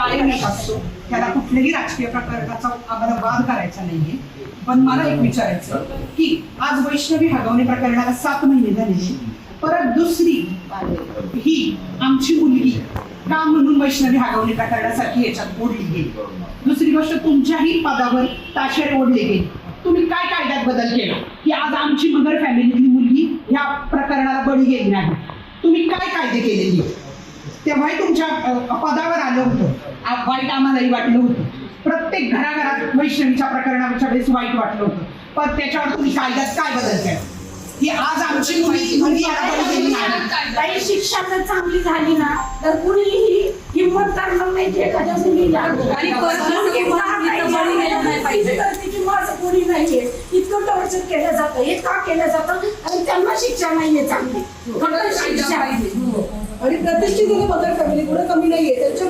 कायम येत असतो, त्याला कुठल्याही राजकीय प्रकारचा आम्हाला वाद करायचा नाहीये. पण मला एक विचारायचं की आज वैष्णवी हगवणे प्रकरणाला 7 महिने झालेले, परत दुसरी ही आमची मुलगी का म्हणून वैष्णवी हगवणे प्रकरणासाठी याच्यात ओढली गेली. दुसरी गोष्ट, तुमच्याही पदावर ताशेरे ओढले गेले. तुम्ही काय कायद्यात बदल केला की आज आमची मगर फॅमिलीतली मुलगी ह्या प्रकरणाला बळी गेली नाही? तुम्ही काय कायदे केलेली? तेव्हाही तुमच्या पदावर आलं होतं, वाईट आम्हालाही वाटलं होतं. प्रत्येक घराघरात वैष्णवीच्या प्रकरणाच्या वेळेस वाईट वाटलं होतं. पण त्याच्यावर तुम्ही कायद्यात काय बदल केला की आज आमची मुलगी काही शिक्षा जर चांगली झाली ना तर कुणीही हिंमत करणार नाही की एखाद्या मुलीला कोणी नाहीये. इतकं टॉर्चर केलं जातं, हे का केलं जातं? आणि त्यांना शिक्षा नाहीये चांगली, शिक्षा पाहिजे. आणि प्रतिष्ठित मदर फॅमिली कुठे कमी नाहीये, त्यांच्या